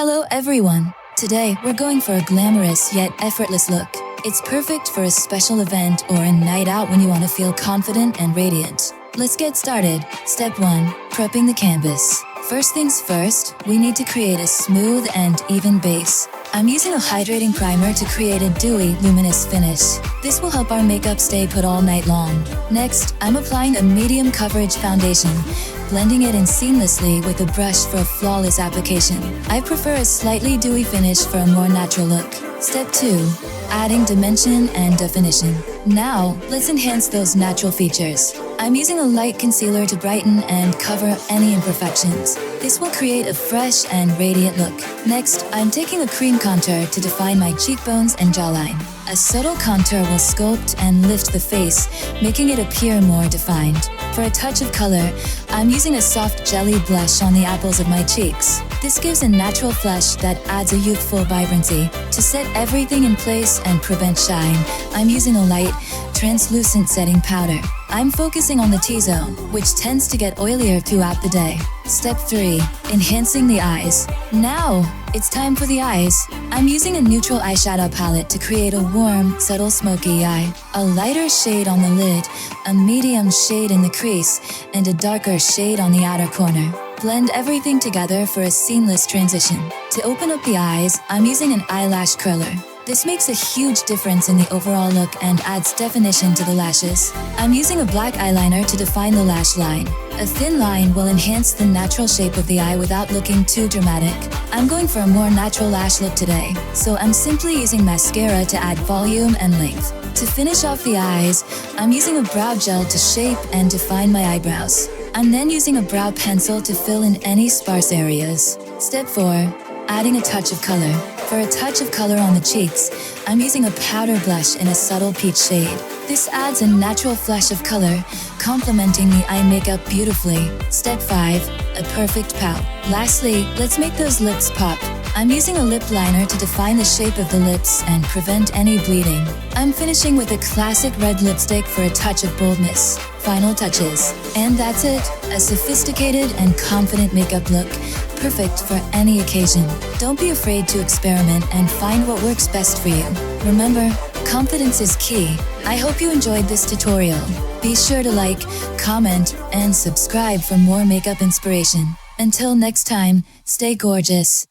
Hello everyone! Today we're going for a glamorous yet effortless look. It's perfect for a special event or a night out when you want to feel confident and radiant. Let's get started. Step 1. Prepping the canvas. First things first, we need to create a smooth and even base. I'm using a hydrating primer to create a dewy, luminous finish. This will help our makeup stay put all night long. Next, I'm applying a medium coverage foundation, blending it in seamlessly with a brush for a flawless application. I prefer a slightly dewy finish for a more natural look. Step 2. Adding dimension and definition. Now, let's enhance those natural features. I'm using a light concealer to brighten and cover any imperfections. This will create a fresh and radiant look. Next, I'm taking a cream contour to define my cheekbones and jawline. A subtle contour will sculpt and lift the face, making it appear more defined. For a touch of color, I'm using a soft jelly blush on the apples of my cheeks. This gives a natural flush that adds a youthful vibrancy. To set everything in place and prevent shine, I'm using a light, translucent setting powder. I'm focusing on the T-zone, which tends to get oilier throughout the day. Step 3. Enhancing the eyes. Now, it's time for the eyes. I'm using a neutral eyeshadow palette to create a warm, subtle smoky eye. A lighter shade on the lid, a medium shade in the crease, and a darker shade on the outer corner. Blend everything together for a seamless transition. To open up the eyes, I'm using an eyelash curler. This makes a huge difference in the overall look and adds definition to the lashes. I'm using a black eyeliner to define the lash line. A thin line will enhance the natural shape of the eye without looking too dramatic. I'm going for a more natural lash look today, so I'm simply using mascara to add volume and length. To finish off the eyes, I'm using a brow gel to shape and define my eyebrows. I'm then using a brow pencil to fill in any sparse areas. Step 4. Adding a touch of color. For a touch of color on the cheeks, I'm using a powder blush in a subtle peach shade. This adds a natural flush of color, complementing the eye makeup beautifully. Step 5. A perfect pout. Lastly, let's make those lips pop. I'm using a lip liner to define the shape of the lips and prevent any bleeding. I'm finishing with a classic red lipstick for a touch of boldness. Final touches. And that's it. A sophisticated and confident makeup look, perfect for any occasion. Don't be afraid to experiment and find what works best for you. Remember, confidence is key. I hope you enjoyed this tutorial. Be sure to like, comment, and subscribe for more makeup inspiration. Until next time, stay gorgeous.